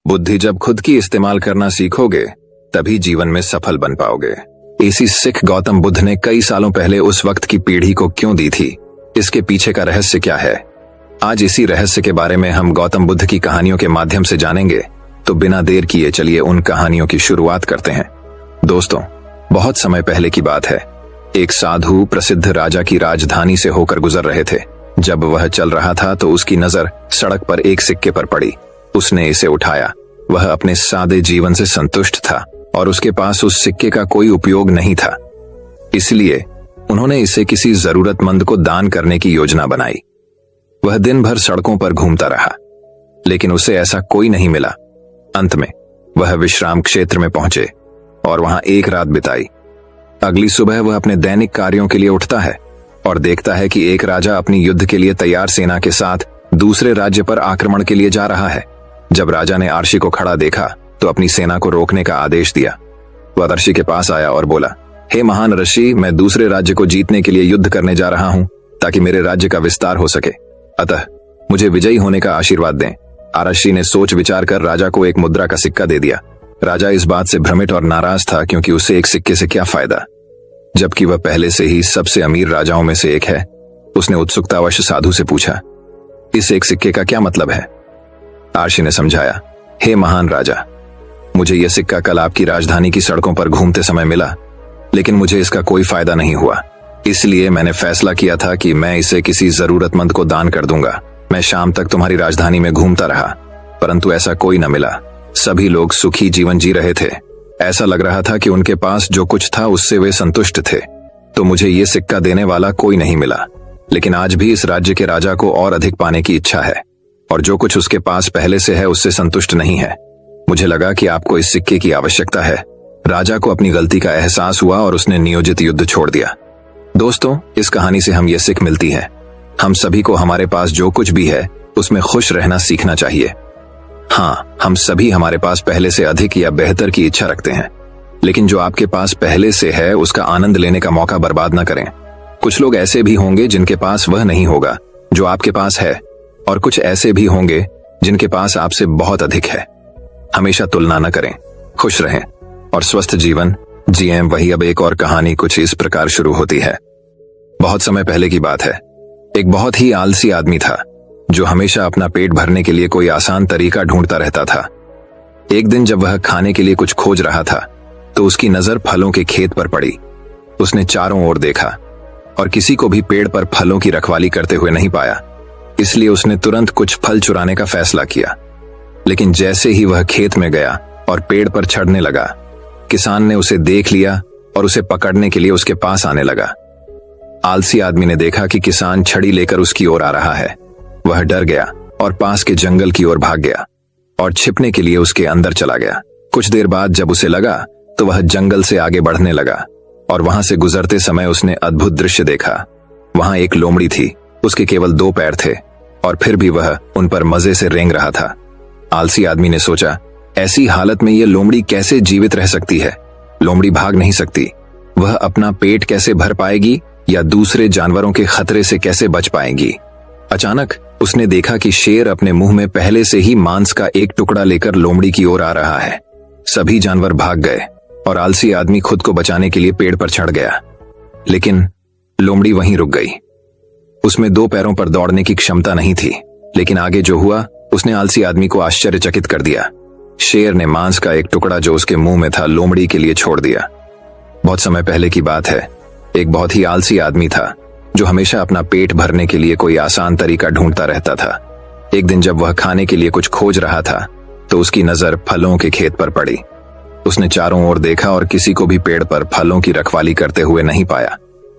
बुद्धि जब खुद की इस्तेमाल करना सीखोगे तभी जीवन में सफल बन पाओगे। इसी सिख गौतम बुद्ध ने कई सालों पहले उस वक्त की पीढ़ी को क्यों दी थी, इसके पीछे का रहस्य क्या है? आज इसी रहस्य के बारे में हम गौतम बुद्ध की कहानियों के माध्यम से जानेंगे। तो बिना देर किए चलिए उन कहानियों की शुरुआत करते हैं। दोस्तों, बहुत समय पहले की बात है। एक साधु प्रसिद्ध राजा की राजधानी से होकर गुजर रहे थे। जब वह चल रहा था तो उसकी नजर सड़क पर एक सिक्के पर पड़ी। उसने इसे उठाया। वह अपने सादे जीवन से संतुष्ट था और उसके पास उस सिक्के का कोई उपयोग नहीं था। इसलिए उन्होंने इसे किसी जरूरतमंद को दान करने की योजना बनाई। वह दिन भर सड़कों पर घूमता रहा, लेकिन उसे ऐसा कोई नहीं मिला। अंत में वह विश्राम क्षेत्र में पहुंचे और वहां एक रात बिताई। अगली सुबह वह अपने दैनिक कार्यों के लिए उठता है और देखता है कि एक राजा अपनी युद्ध के लिए तैयार सेना के साथ दूसरे राज्य पर आक्रमण के लिए जा रहा है। जब राजा ने आर्शी को खड़ा देखा तो अपनी सेना को रोकने का आदेश दिया। वह आर्शी के पास आया और बोला, हे महान ऋषि, मैं दूसरे राज्य को जीतने के लिए युद्ध करने जा रहा हूं ताकि मेरे राज्य का विस्तार हो सके, अतः मुझे विजयी होने का आशीर्वाद दें। आर्शी ने सोच विचार कर राजा को एक मुद्रा का सिक्का दे दिया। राजा इस बात से भ्रमित और नाराज था, क्योंकि उसे एक सिक्के से क्या फायदा, जबकि वह पहले से ही सबसे अमीर राजाओं में से एक है। उसने उत्सुकतावश साधु से पूछा, इस एक सिक्के का क्या मतलब है? आर्शी ने समझाया, हे महान राजा, मुझे यह सिक्का कल आपकी राजधानी की सड़कों पर घूमते समय मिला, लेकिन मुझे इसका कोई फायदा नहीं हुआ। इसलिए मैंने फैसला किया था कि मैं इसे किसी जरूरतमंद को दान कर दूंगा। मैं शाम तक तुम्हारी राजधानी में घूमता रहा, परंतु ऐसा कोई न मिला। सभी लोग सुखी जीवन जी रहे थे। ऐसा लग रहा था कि उनके पास जो कुछ था उससे वे संतुष्ट थे। तो मुझे ये सिक्का देने वाला कोई नहीं मिला। लेकिन आज भी इस राज्य के राजा को और अधिक पाने की इच्छा है, और जो कुछ उसके पास पहले से है उससे संतुष्ट नहीं है। मुझे लगा कि आपको इस सिक्के की आवश्यकता है। राजा को अपनी गलती का एहसास हुआ और उसने नियोजित युद्ध छोड़ दिया। दोस्तों, इस कहानी से हम ये सीख मिलती है, हम सभी को हमारे पास जो कुछ भी है उसमें खुश रहना सीखना चाहिए। हाँ, हम सभी हमारे पास पहले से अधिक या बेहतर की इच्छा रखते हैं, लेकिन जो आपके पास पहले से है उसका आनंद लेने का मौका बर्बाद न करें। कुछ लोग ऐसे भी होंगे जिनके पास वह नहीं होगा जो आपके पास है, और कुछ ऐसे भी होंगे जिनके पास आपसे बहुत अधिक है। हमेशा तुलना न करें, खुश रहें और स्वस्थ जीवन जिएं। वही अब एक और कहानी कुछ इस प्रकार शुरू होती है। बहुत समय पहले की बात है। एक बहुत ही आलसी आदमी था जो हमेशा अपना पेट भरने के लिए कोई आसान तरीका ढूंढता रहता था। एक दिन जब वह खाने के लिए कुछ खोज रहा था तो उसकी नजर फलों के खेत पर पड़ी। उसने चारों ओर देखा और किसी को भी पेड़ पर फलों की रखवाली करते हुए नहीं पाया। इसलिए उसने तुरंत कुछ फल चुराने का फैसला किया। लेकिन जैसे ही वह खेत में गया और पेड़ पर चढ़ने लगा, किसान ने उसे देख लिया और उसे पकड़ने के लिए उसके पास आने लगा। आलसी आदमी ने देखा कि किसान छड़ी लेकर उसकी ओर आ रहा है। वह डर गया और पास के जंगल की ओर भाग गया और छिपने के लिए उसके अंदर चला गया। कुछ देर बाद जब उसे लगा तो वह जंगल से आगे बढ़ने लगा और वहां से गुजरते समय उसने अद्भुत दृश्य देखा। वहां एक लोमड़ी थी। उसके केवल 2 पैर थे और फिर भी वह उन पर मजे से रेंग रहा था। आलसी आदमी ने सोचा, ऐसी हालत में यह लोमड़ी कैसे जीवित रह सकती है? लोमड़ी भाग नहीं सकती। वह अपना पेट कैसे भर पाएगी या दूसरे जानवरों के खतरे से कैसे बच पाएगी? अचानक उसने देखा कि शेर अपने मुंह में पहले से ही मांस का एक टुकड़ा लेकर लोमड़ी की ओर आ रहा है। सभी जानवर भाग गए और आलसी आदमी खुद को बचाने के लिए पेड़ पर चढ़ गया, लेकिन लोमड़ी वहीं रुक गई। उसमें 2 पैरों पर दौड़ने की क्षमता नहीं थी। लेकिन आगे जो हुआ उसने आलसी आदमी को आश्चर्यचकित कर दिया। शेर ने मांस का एक टुकड़ा जो उसके मुंह में था लोमड़ी के लिए छोड़ दिया। बहुत समय पहले की बात है। एक बहुत ही आलसी आदमी था जो हमेशा अपना पेट भरने के लिए कोई आसान तरीका ढूंढता रहता था। एक दिन जब वह खाने के लिए कुछ खोज रहा था तो उसकी नजर फलों के खेत पर पड़ी। उसने चारों ओर देखा और किसी को भी पेड़ पर फलों की रखवाली करते हुए नहीं पाया।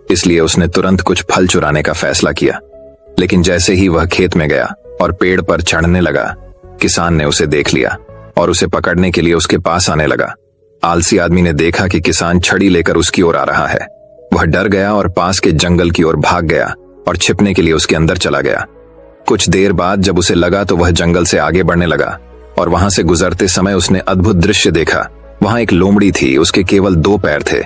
इसलिए उसने तुरंत कुछ फल चुराने का फैसला किया। लेकिन जैसे ही वह खेत में गया और पेड़ पर चढ़ने लगा, किसान ने उसे देख लिया और उसे पकड़ने के लिए उसके पास आने लगा। आलसी आदमी ने देखा कि किसान छड़ी लेकर उसकी ओर आ रहा है। वह डर गया और पास के जंगल की ओर भाग गया और छिपने के लिए उसके अंदर चला गया। कुछ देर बाद जब उसे लगा तो वह जंगल से आगे बढ़ने लगा और वहां से गुजरते समय उसने अद्भुत दृश्य देखा। वहां एक लोमड़ी थी। उसके केवल 2 पैर थे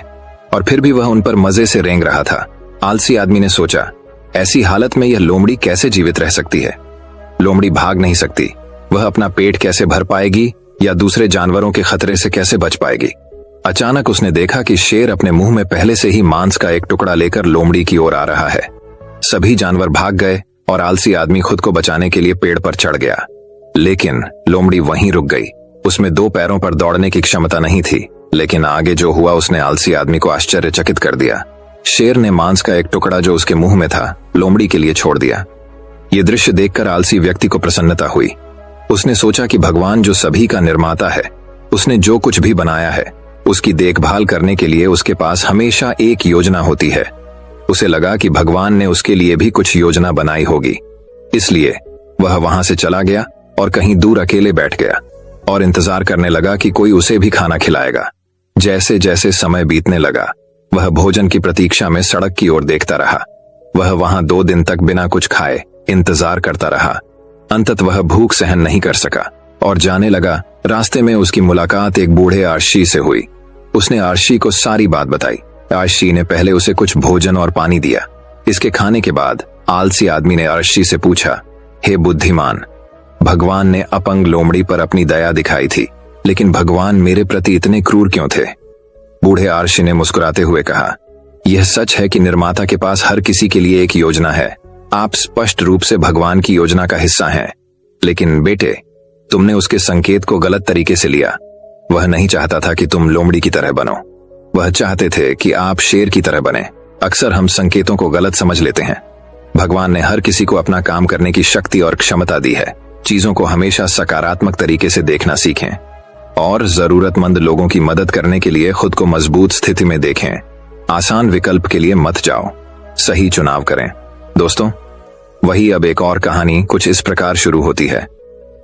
और फिर भी वह उन पर मजे से रेंग रहा था। आलसी आदमी ने सोचा, ऐसी हालत में यह लोमड़ी कैसे जीवित रह सकती है? लोमड़ी भाग नहीं सकती। वह अपना पेट कैसे भर पाएगी या दूसरे जानवरों के खतरे से कैसे बच पाएगी। अचानक उसने देखा कि शेर अपने मुंह में पहले से ही मांस का एक टुकड़ा लेकर लोमड़ी की ओर आ रहा है। सभी जानवर भाग गए और आलसी आदमी खुद को बचाने के लिए पेड़ पर चढ़ गया, लेकिन लोमड़ी वहीं रुक गई। उसमें 2 पैरों पर दौड़ने की क्षमता नहीं थी, लेकिन आगे जो हुआ उसने आलसी आदमी को आश्चर्यचकित कर दिया। शेर ने मांस का एक टुकड़ा जो उसके मुंह में था लोमड़ी के लिए छोड़ दिया। ये दृश्य देखकर आलसी व्यक्ति को प्रसन्नता हुई। उसने सोचा कि भगवान जो सभी का निर्माता है, उसने जो कुछ भी बनाया है उसकी देखभाल करने के लिए उसके पास हमेशा एक योजना होती है। उसे लगा कि भगवान ने उसके लिए भी कुछ योजना बनाई होगी, इसलिए वह वहां से चला गया और कहीं दूर अकेले बैठ गया और इंतजार करने लगा कि कोई उसे भी खाना खिलाएगा। जैसे जैसे समय बीतने लगा वह भोजन की प्रतीक्षा में सड़क की ओर देखता रहा। वह वहां 2 दिन तक बिना कुछ खाए इंतजार करता रहा। अंततः वह भूख सहन नहीं कर सका और जाने लगा। रास्ते में उसकी मुलाकात एक बूढ़े आर्शी से हुई। उसने आर्शी को सारी बात बताई। आर्शी ने पहले उसे कुछ भोजन और पानी दिया। इसके खाने के बाद आलसी आदमी ने आर्शी से पूछा, हे बुद्धिमान, भगवान ने अपंग लोमड़ी पर अपनी दया दिखाई थी, लेकिन भगवान मेरे प्रति इतने क्रूर क्यों थे? बूढ़े आर्शी ने मुस्कुराते हुए कहा, यह सच है कि निर्माता के पास हर किसी के लिए एक योजना है। आप स्पष्ट रूप से भगवान की योजना का हिस्सा हैं, लेकिन बेटे, तुमने उसके संकेत को गलत तरीके से लिया। वह नहीं चाहता था कि तुम लोमड़ी की तरह बनो, वह चाहते थे कि आप शेर की तरह बने। अक्सर हम संकेतों को गलत समझ लेते हैं। भगवान ने हर किसी को अपना काम करने की शक्ति और क्षमता दी है। चीजों को हमेशा सकारात्मक तरीके से देखना सीखें और जरूरतमंद लोगों की मदद करने के लिए खुद को मजबूत स्थिति में देखें। आसान विकल्प के लिए मत जाओ, सही चुनाव करें। दोस्तों, वही अब एक और कहानी कुछ इस प्रकार शुरू होती है।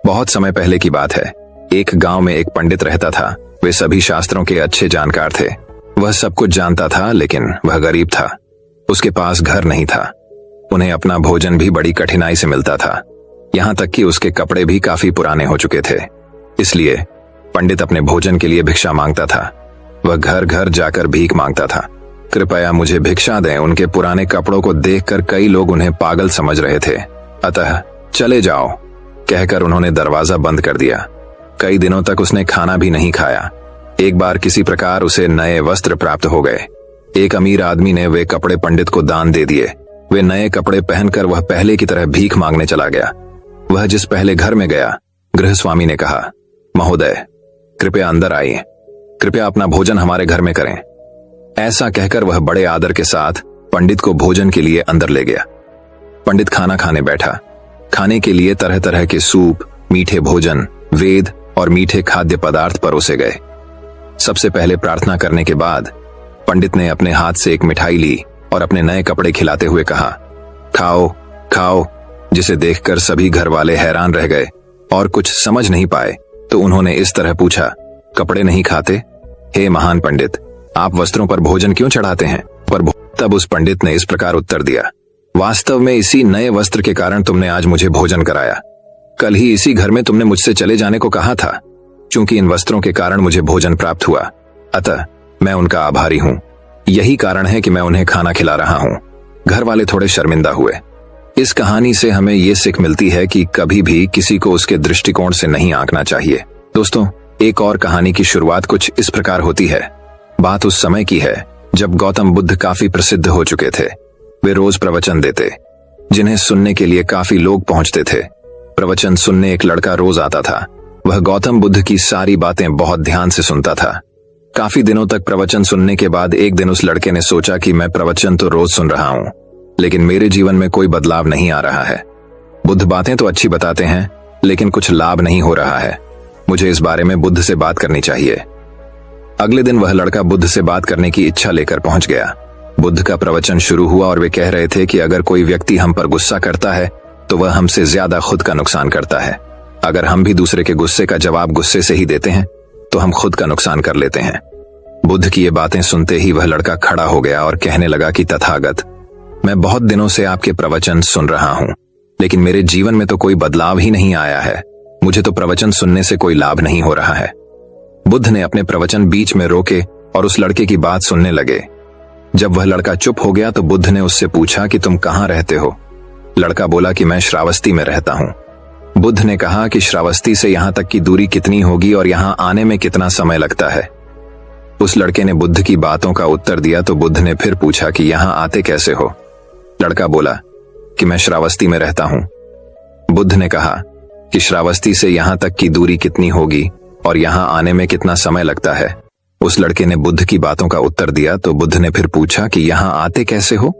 बहुत समय पहले की बात है। एक गांव में एक पंडित रहता था। वे सभी शास्त्रों के अच्छे जानकार थे। वह सब कुछ जानता था, लेकिन वह गरीब था। उसके पास घर नहीं था। उन्हें अपना भोजन भी बड़ी कठिनाई से मिलता था, यहाँ तक कि उसके कपड़े भी काफी पुराने हो चुके थे। इसलिए पंडित अपने भोजन के लिए भिक्षा मांगता था। वह घर घर जाकर भीख मांगता था, कृपया मुझे भिक्षा दें। उनके पुराने कपड़ों को देखकर कई लोग उन्हें पागल समझ रहे थे, अतः चले जाओ कहकर उन्होंने दरवाजा बंद कर दिया। कई दिनों तक उसने खाना भी नहीं खाया। एक बार किसी प्रकार उसे नए वस्त्र प्राप्त हो गए। एक अमीर आदमी ने वे कपड़े पंडित को दान दे दिए। वे नए कपड़े पहनकर वह पहले की तरह भीख मांगने चला गया। वह जिस पहले घर में गया, गृहस्वामी ने कहा, महोदय, कृपया अंदर आइए, कृपया अपना भोजन हमारे घर में करें। ऐसा कहकर वह बड़े आदर के साथ पंडित को भोजन के लिए अंदर ले गया। पंडित खाना खाने बैठा। खाने के लिए तरह तरह के सूप, मीठे भोजन, वेद और मीठे खाद्य पदार्थ परोसे गए। सबसे पहले प्रार्थना करने के बाद पंडित ने अपने हाथ से एक मिठाई ली और अपने नए कपड़े खिलाते हुए कहा, खाओ खाओ, जिसे देखकर सभी घर वाले हैरान रह गए और कुछ समझ नहीं पाए। तो उन्होंने इस तरह पूछा, कपड़े नहीं खाते? हे महान पंडित, आप वस्त्रों पर भोजन क्यों चढ़ाते हैं? पर तब उस पंडित ने इस प्रकार उत्तर दिया, वास्तव में इसी नए वस्त्र के कारण तुमने आज मुझे भोजन कराया। कल ही इसी घर में तुमने मुझसे चले जाने को कहा था। चूंकि इन वस्त्रों के कारण मुझे भोजन प्राप्त हुआ, अतः मैं उनका आभारी हूं। यही कारण है कि मैं उन्हें खाना खिला रहा हूं। घर वाले थोड़े शर्मिंदा हुए। इस कहानी से हमें ये सीख मिलती है कि कभी भी किसी को उसके दृष्टिकोण से नहीं आंकना चाहिए। दोस्तों, एक और कहानी की शुरुआत कुछ इस प्रकार होती है। बात उस समय की है जब गौतम बुद्ध काफी प्रसिद्ध हो चुके थे। वे रोज प्रवचन देते, जिन्हें सुनने के लिए काफी लोग पहुंचते थे। प्रवचन सुनने एक लड़का रोज आता था। वह गौतम बुद्ध की सारी बातें बहुत ध्यान से सुनता था। काफी दिनों तक प्रवचन सुनने के बाद एक दिन उस लड़के ने सोचा कि मैं प्रवचन तो रोज सुन रहा हूं, लेकिन मेरे जीवन में कोई बदलाव नहीं आ रहा है। बुद्ध बातें तो अच्छी बताते हैं, लेकिन कुछ लाभ नहीं हो रहा है। मुझे इस बारे में बुद्ध से बात करनी चाहिए। अगले दिन वह लड़का बुद्ध से बात करने की इच्छा लेकर पहुंच गया। बुद्ध का प्रवचन शुरू हुआ और वे कह रहे थे कि अगर कोई व्यक्ति हम पर गुस्सा करता है तो वह हमसे ज्यादा खुद का नुकसान करता है। अगर हम भी दूसरे के गुस्से का जवाब गुस्से से ही देते हैं तो हम खुद का नुकसान कर लेते हैं। बुद्ध की ये बातें सुनते ही वह लड़का खड़ा हो गया और कहने लगा कि तथागत, मैं बहुत दिनों से आपके प्रवचन सुन रहा हूं, लेकिन मेरे जीवन में तो कोई बदलाव ही नहीं आया है। मुझे तो प्रवचन सुनने से कोई लाभ नहीं हो रहा है। बुद्ध ने अपने प्रवचन बीच में रोके और उस लड़के की बात सुनने लगे। जब वह लड़का चुप हो गया तो बुद्ध ने उससे पूछा कि तुम कहां रहते हो? लड़का बोला कि मैं श्रावस्ती में रहता हूं। बुद्ध ने कहा कि श्रावस्ती से यहां तक की दूरी कितनी होगी और यहां आने में कितना समय लगता है। उस लड़के ने बुद्ध की बातों का उत्तर दिया तो बुद्ध ने फिर पूछा कि यहां आते कैसे हो। लड़का बोला कि मैं श्रावस्ती में रहता हूं। बुद्ध ने कहा कि श्रावस्ती से यहां तक की दूरी कितनी होगी और यहां आने में कितना समय लगता है। उस लड़के ने बुद्ध की बातों का उत्तर दिया तो बुद्ध ने फिर पूछा कि यहां आते कैसे हो।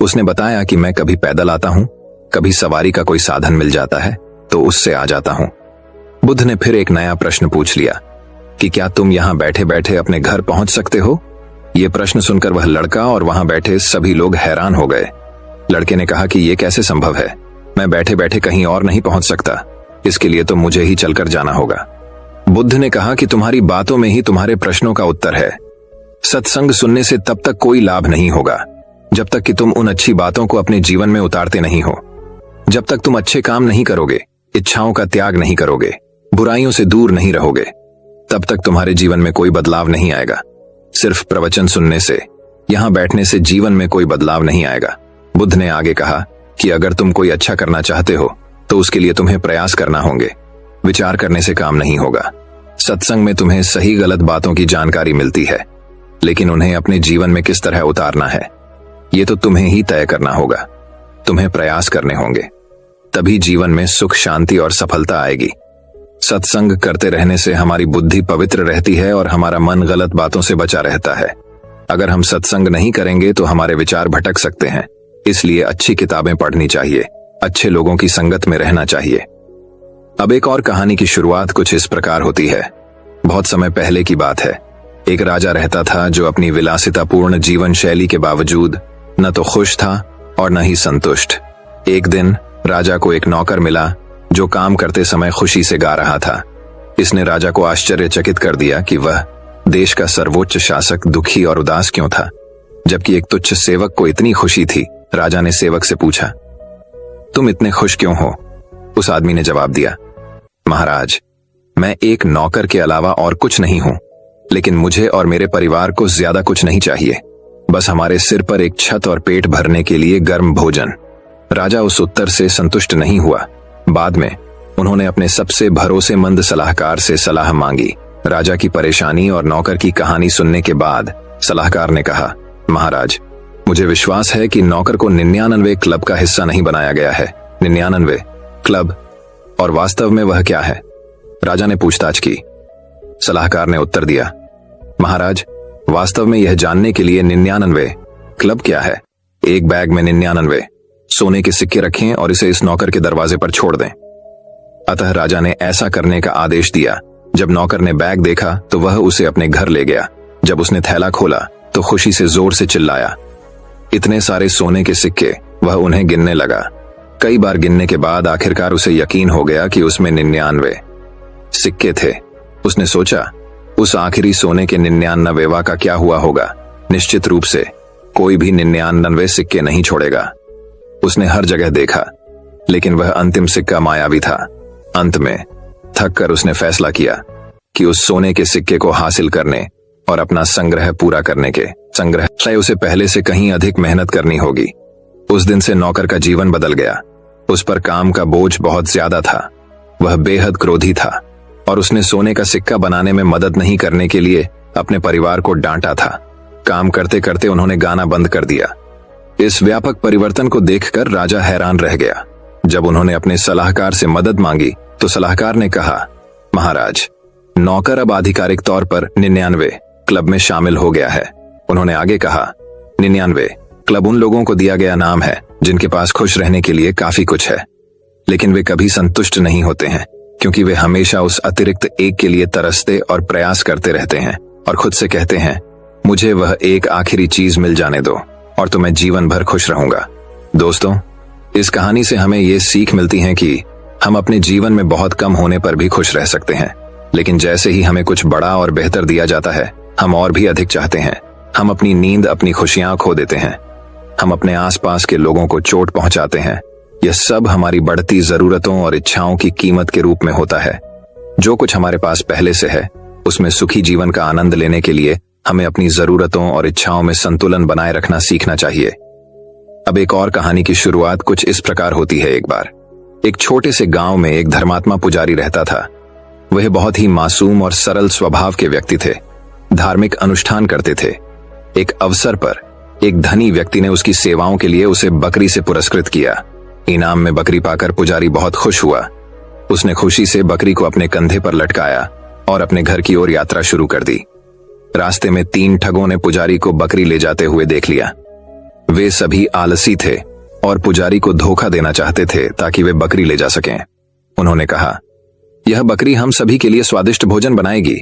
उसने बताया कि मैं कभी पैदल आता हूं, कभी सवारी का कोई साधन मिल जाता है तो उससे आ जाता हूं। बुद्ध ने फिर एक नया प्रश्न पूछ लिया कि क्या तुम यहां बैठे बैठे अपने घर पहुंच सकते हो। यह प्रश्न सुनकर वह लड़का और वहां बैठे सभी लोग हैरान हो गए। लड़के ने कहा कि यह कैसे संभव है, मैं बैठे बैठे कहीं और नहीं पहुंच सकता, इसके लिए तो मुझे ही चलकर जाना होगा। बुद्ध ने कहा कि तुम्हारी बातों में ही तुम्हारे प्रश्नों का उत्तर है। सत्संग सुनने से तब तक कोई लाभ नहीं होगा जब तक कि तुम उन अच्छी बातों को अपने जीवन में उतारते नहीं हो। जब तक तुम अच्छे काम नहीं करोगे, इच्छाओं का त्याग नहीं करोगे, बुराइयों से दूर नहीं रहोगे, तब तक तुम्हारे जीवन में कोई बदलाव नहीं आएगा। सिर्फ प्रवचन सुनने से, यहां बैठने से जीवन में कोई बदलाव नहीं आएगा। बुद्ध ने आगे कहा कि अगर तुम कोई अच्छा करना चाहते हो तो उसके लिए तुम्हें प्रयास करना होंगे, विचार करने से काम नहीं होगा। सत्संग में तुम्हें सही गलत बातों की जानकारी मिलती है, लेकिन उन्हें अपने जीवन में किस तरह उतारना है ये तो तुम्हें ही तय करना होगा। तुम्हें प्रयास करने होंगे, तभी जीवन में सुख, शांति और सफलता आएगी। सत्संग करते रहने से हमारी बुद्धि पवित्र रहती है और हमारा मन गलत बातों से बचा रहता है। अगर हम सत्संग नहीं करेंगे तो हमारे विचार भटक सकते हैं। इसलिए अच्छी किताबें पढ़नी चाहिए, अच्छे लोगों की संगत में रहना चाहिए। अब एक और कहानी की शुरुआत कुछ इस प्रकार होती है। बहुत समय पहले की बात है। एक राजा रहता था जो अपनी विलासितापूर्ण जीवन शैली के बावजूद न तो खुश था और न ही संतुष्ट। एक दिन राजा को एक नौकर मिला जो काम करते समय खुशी से गा रहा था। इसने राजा को आश्चर्यचकित कर दिया कि वह देश का सर्वोच्च शासक दुखी और उदास क्यों था, जबकि एक तुच्छ सेवक को इतनी खुशी थी। राजा ने सेवक से पूछा, तुम इतने खुश क्यों हो? उस आदमी ने जवाब दिया, महाराज, मैं एक नौकर के अलावा और कुछ नहीं हूं, लेकिन मुझे और मेरे परिवार को ज्यादा कुछ नहीं चाहिए, बस हमारे सिर पर एक छत और पेट भरने के लिए गर्म भोजन। राजा उस उत्तर से संतुष्ट नहीं हुआ। बाद में उन्होंने अपने सबसे भरोसेमंद सलाहकार से सलाह मांगी। राजा की परेशानी और नौकर की कहानी सुनने के बाद सलाहकार ने कहा, महाराज, मुझे विश्वास है कि नौकर को 99 क्लब का हिस्सा नहीं बनाया गया है। 99 क्लब, और वास्तव में वह क्या है? राजा ने पूछताछ की। सलाहकार ने उत्तर दिया, महाराज, वास्तव में यह जानने के लिए 99 क्लब क्या है, एक बैग में 99 सोने के सिक्के रखें और इसे इस नौकर के दरवाजे पर छोड़ दें। अतः राजा ने ऐसा करने का आदेश दिया। जब नौकर ने बैग देखा तो वह उसे अपने घर ले गया। जब उसने थैला खोला तो खुशी से जोर से चिल्लाया। इतने सारे सोने के सिक्के, वह उन्हें गिनने लगा। कई बार गिनने के बाद आखिरकार उसे यकीन हो गया कि उसमें 99 सिक्के थे। उसने सोचा, उस आखिरी सोने के 99वां का क्या हुआ होगा? निश्चित रूप से कोई भी 99 सिक्के नहीं छोड़ेगा। उसने हर जगह देखा, लेकिन वह अंतिम सिक्का मायावी था। अंत में थक कर उसने फैसला किया कि उस सोने के सिक्के को हासिल करने और अपना संग्रह पूरा करने के संग्रह उसे पहले से कहीं अधिक मेहनत करनी होगी। उस दिन से नौकर का जीवन बदल गया। उस पर काम का बोझ बहुत ज्यादा था। वह बेहद क्रोधी था और उसने सोने का सिक्का बनाने में मदद नहीं करने के लिए अपने परिवार को डांटा था। काम करते करते उन्होंने गाना बंद कर दिया। इस व्यापक परिवर्तन को देखकर राजा हैरान रह गया। जब उन्होंने अपने सलाहकार से मदद मांगी तो सलाहकार ने कहा, महाराज, नौकर अब आधिकारिक तौर पर 99 क्लब में शामिल हो गया है। उन्होंने आगे कहा, 99 क्लब उन लोगों को दिया गया नाम है जिनके पास खुश रहने के लिए काफी कुछ है, लेकिन वे कभी संतुष्ट नहीं होते हैं, क्योंकि वे हमेशा उस अतिरिक्त एक के लिए तरसते और प्रयास करते रहते हैं और खुद से कहते हैं, मुझे वह एक आखिरी चीज मिल जाने दो और तो मैं जीवन भर खुश रहूंगा। दोस्तों, इस कहानी से हमें ये सीख मिलती है कि हम अपने जीवन में बहुत कम होने पर भी खुश रह सकते हैं, लेकिन जैसे ही हमें कुछ बड़ा और बेहतर दिया जाता है, हम और भी अधिक चाहते हैं। हम अपनी नींद, अपनी खुशियां खो देते हैं। हम अपने आसपास के लोगों को चोट पहुंचाते हैं। यह सब हमारी बढ़ती जरूरतों और इच्छाओं की कीमत के रूप में होता है। जो कुछ हमारे पास पहले से है, उसमें सुखी जीवन का आनंद लेने के लिए हमें अपनी जरूरतों और इच्छाओं में संतुलन बनाए रखना सीखना चाहिए। अब एक और कहानी की शुरुआत कुछ इस प्रकार होती है। एक छोटे से गांव में एक धर्मात्मा पुजारी रहता था। वह बहुत ही मासूम और सरल स्वभाव के व्यक्ति थे। धार्मिक अनुष्ठान करते थे। एक अवसर पर एक धनी व्यक्ति ने उसकी सेवाओं के लिए उसे बकरी से पुरस्कृत किया। इनाम में बकरी पाकर पुजारी बहुत खुश हुआ। उसने खुशी से बकरी को अपने कंधे पर लटकाया और अपने घर की ओर यात्रा शुरू कर दी। रास्ते में 3 ठगों ने पुजारी को बकरी ले जाते हुए देख लिया। वे सभी आलसी थे और पुजारी को धोखा देना चाहते थे ताकि वे बकरी ले जा सकें। उन्होंने कहा, यह बकरी हम सभी के लिए स्वादिष्ट भोजन बनाएगी,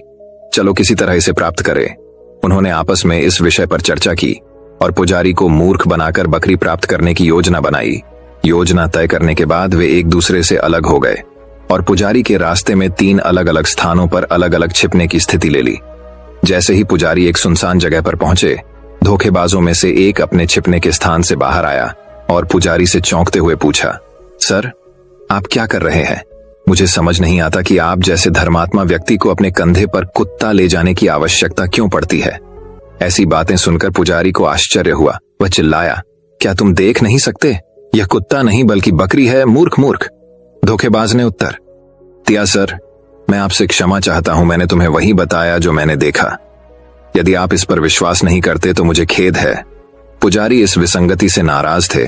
चलो किसी तरह इसे प्राप्त करें। उन्होंने आपस में इस विषय पर चर्चा की और पुजारी को मूर्ख बनाकर बकरी प्राप्त करने की योजना बनाई। योजना तय करने के बाद वे एक दूसरे से अलग हो गए और पुजारी के रास्ते में 3 अलग अलग स्थानों पर अलग अलग छिपने की स्थिति ले ली। जैसे ही पुजारी एक सुनसान जगह पर पहुंचे, धोखेबाजों में से एक अपने छिपने के स्थान से बाहर आया और पुजारी से चौंकते हुए पूछा, सर, आप क्या कर रहे हैं? मुझे समझ नहीं आता कि आप जैसे धर्मात्मा व्यक्ति को अपने कंधे पर कुत्ता ले जाने की आवश्यकता क्यों पड़ती है। ऐसी बातें सुनकर पुजारी को आश्चर्य हुआ। वह चिल्लाया, क्या तुम देख नहीं सकते? यह कुत्ता नहीं बल्कि बकरी है, मूर्ख मूर्ख। धोखेबाज ने उत्तर दिया, सर, मैं आपसे क्षमा चाहता हूं, मैंने तुम्हें वही बताया जो मैंने देखा। यदि आप इस पर विश्वास नहीं करते तो मुझे खेद है। पुजारी इस विसंगति से नाराज थे,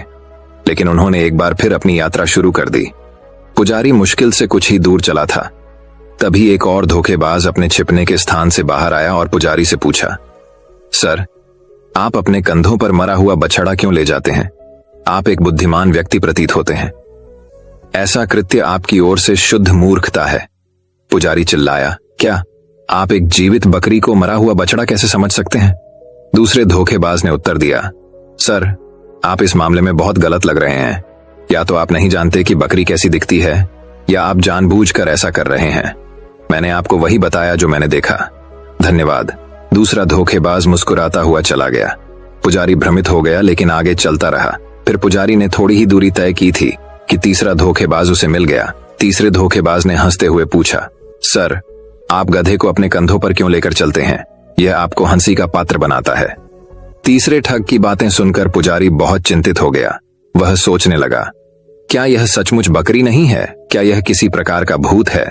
लेकिन उन्होंने एक बार फिर अपनी यात्रा शुरू कर दी। पुजारी मुश्किल से कुछ ही दूर चला था, तभी एक और धोखेबाज अपने छिपने के स्थान से बाहर आया और पुजारी से पूछा, सर, आप अपने कंधों पर मरा हुआ बछड़ा क्यों ले जाते हैं? आप एक बुद्धिमान व्यक्ति प्रतीत होते हैं। ऐसा कृत्य आपकी ओर से शुद्ध मूर्खता है। पुजारी चिल्लाया, क्या आप एक जीवित बकरी को मरा हुआ बछड़ा कैसे समझ सकते हैं? दूसरे धोखेबाज ने उत्तर दिया, सर, आप इस मामले में बहुत गलत लग रहे हैं। या तो आप नहीं जानते कि बकरी कैसी दिखती है, या आप जानबूझकर ऐसा कर रहे हैं। मैंने आपको वही बताया जो मैंने देखा। धन्यवाद। दूसरा धोखेबाज मुस्कुराता हुआ चला गया। पुजारी भ्रमित हो गया, लेकिन आगे चलता रहा। फिर पुजारी ने थोड़ी ही दूरी तय की थी कि तीसरा धोखेबाज उसे मिल गया। तीसरे धोखेबाज ने हंसते हुए पूछा, सर, आप गधे को अपने कंधों पर क्यों लेकर चलते हैं? यह आपको हंसी का पात्र बनाता है। तीसरे ठग की बातें सुनकर पुजारी बहुत चिंतित हो गया। वह सोचने लगा, क्या यह सचमुच बकरी नहीं है? क्या यह किसी प्रकार का भूत है?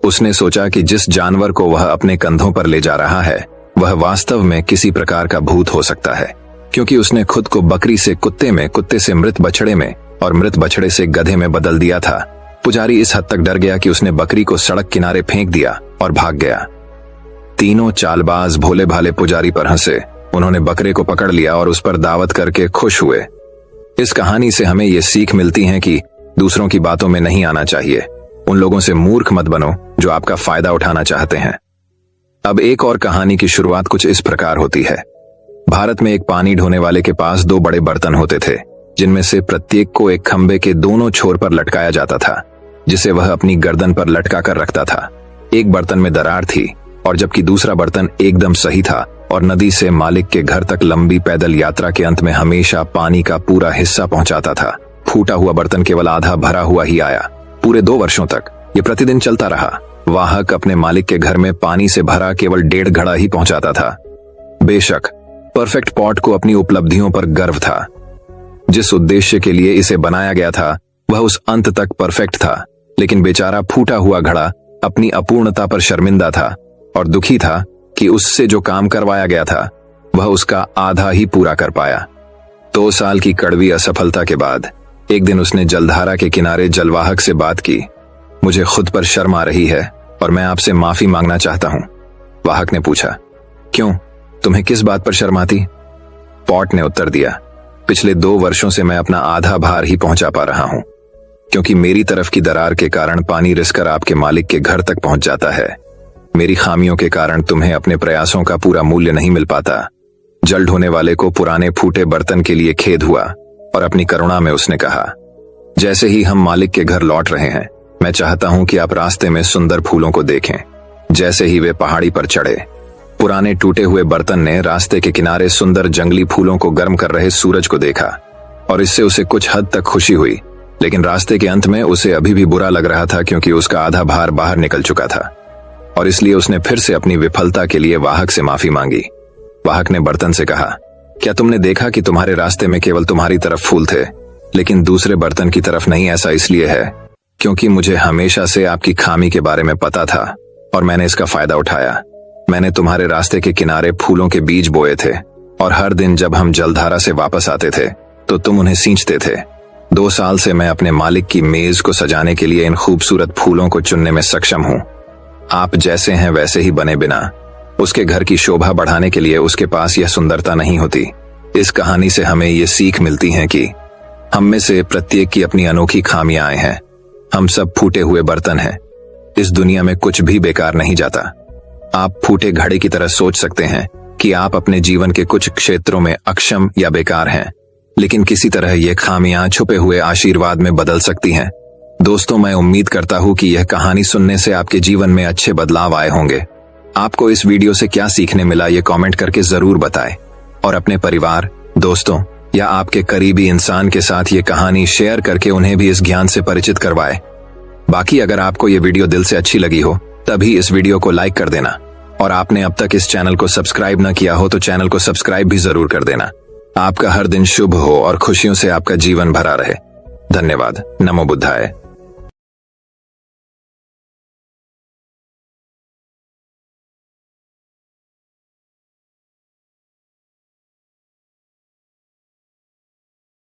उसने सोचा कि जिस जानवर को वह अपने कंधों पर ले जा रहा है, वह वास्तव में किसी प्रकार का भूत हो सकता है, क्योंकि उसने खुद को बकरी से कुत्ते में, कुत्ते से मृत बछड़े में और मृत बछड़े से गधे में बदल दिया था। पुजारी इस हद तक डर गया कि उसने बकरी को सड़क किनारे फेंक दिया और भाग गया। तीनों चालबाज भोले भाले पुजारी पर हंसे। उन्होंने बकरे को पकड़ लिया और उस पर दावत करके खुश हुए। इस कहानी से हमें ये सीख मिलती है कि दूसरों की बातों में नहीं आना चाहिए। उन लोगों से मूर्ख मत बनो जो आपका फायदा उठाना चाहते हैं। अब एक और कहानी की शुरुआत कुछ इस प्रकार होती है। भारत में एक पानी ढोने वाले के पास 2 बड़े बर्तन होते थे, जिनमें से प्रत्येक को एक खंबे के दोनों छोर पर लटकाया जाता था, जिसे वह अपनी गर्दन पर लटका कर रखता था। एक बर्तन में दरार थी और जबकि दूसरा बर्तन एकदम सही था और नदी से मालिक के घर तक लंबी पैदल यात्रा के अंत में हमेशा पानी का पूरा हिस्सा पहुंचाता था। फूटा हुआ बर्तन केवल आधा भरा हुआ ही आया। पूरे 2 वर्षों तक ये प्रतिदिन चलता रहा। वाहक अपने मालिक के घर में पानी से भरा केवल 1.5 घड़ा ही पहुंचाता था। बेशक परफेक्ट पॉट को अपनी उपलब्धियों पर गर्व था। जिस उद्देश्य के लिए इसे बनाया गया था वह उस अंत तक परफेक्ट था, लेकिन बेचारा फूटा हुआ घड़ा अपनी अपूर्णता पर शर्मिंदा था और दुखी था कि उससे जो काम करवाया गया था वह उसका आधा ही पूरा कर पाया। 2 साल की कड़वी असफलता के बाद एक दिन उसने जलधारा के किनारे जलवाहक से बात की। मुझे खुद पर शर्म आ रही है और मैं आपसे माफी मांगना चाहता हूं। वाहक ने पूछा, क्यों, तुम्हें किस बात पर शर्म आती? पॉट ने उत्तर दिया, पिछले 2 वर्षों से मैं अपना आधा भार ही पहुंचा पा रहा हूं, क्योंकि मेरी तरफ की दरार के कारण पानी रिसकर आपके मालिक के घर तक पहुंच जाता है। मेरी खामियों के कारण तुम्हें अपने प्रयासों का पूरा मूल्य नहीं मिल पाता। जल ढोने वाले को पुराने फूटे बर्तन के लिए खेद हुआ और अपनी करुणा में उसने कहा, जैसे ही हम मालिक के घर लौट रहे हैं, मैं चाहता हूं कि आप रास्ते में सुंदर फूलों को देखें। जैसे ही वे पहाड़ी पर चढ़े, पुराने टूटे हुए बर्तन ने रास्ते के किनारे सुंदर जंगली फूलों को गर्म कर रहे सूरज को देखा और इससे उसे कुछ हद तक खुशी हुई, लेकिन रास्ते के अंत में उसे अभी भी बुरा लग रहा था, क्योंकि उसका आधा भार बाहर निकल चुका था और इसलिए उसने फिर से अपनी विफलता के लिए वाहक से माफी मांगी। वाहक ने बर्तन से कहा, क्या तुमने देखा कि तुम्हारे रास्ते में केवल तुम्हारी तरफ फूल थे, लेकिन दूसरे बर्तन की तरफ नहीं? ऐसा इसलिए है क्योंकि मुझे हमेशा से आपकी खामी के बारे में पता था और मैंने इसका फायदा उठाया। मैंने तुम्हारे रास्ते के किनारे फूलों के बीज बोए थे और हर दिन जब हम जलधारा से वापस आते थे तो तुम उन्हें सींचते थे। 2 साल से मैं अपने मालिक की मेज को सजाने के लिए इन खूबसूरत फूलों को चुनने में सक्षम हूँ। आप जैसे हैं वैसे ही बने बिना उसके घर की शोभा बढ़ाने के लिए उसके पास यह सुंदरता नहीं होती। इस कहानी से हमें ये सीख मिलती है कि हम में से प्रत्येक की अपनी अनोखी खामियां हैं। हम सब फूटे हुए बर्तन हैं। इस दुनिया में कुछ भी बेकार नहीं जाता। आप फूटे घड़े की तरह सोच सकते हैं कि आप अपने जीवन के कुछ क्षेत्रों में अक्षम या बेकार हैं, लेकिन किसी तरह ये खामियां छुपे हुए आशीर्वाद में बदल सकती हैं। दोस्तों, मैं उम्मीद करता हूं कि यह कहानी सुनने से आपके जीवन में अच्छे बदलाव आए होंगे। आपको इस वीडियो से क्या सीखने मिला ये कमेंट करके जरूर बताएं और अपने परिवार, दोस्तों या आपके करीबी इंसान के साथ ये कहानी शेयर करके उन्हें भी इस ज्ञान से परिचित करवाएं। बाकी अगर आपको ये वीडियो दिल से अच्छी लगी हो तभी इस वीडियो को लाइक कर देना और आपने अब तक इस चैनल को सब्सक्राइब न किया हो तो चैनल को सब्सक्राइब भी जरूर कर देना। आपका हर दिन शुभ हो और खुशियों से आपका जीवन भरा रहे। धन्यवाद। नमो बुद्धाय।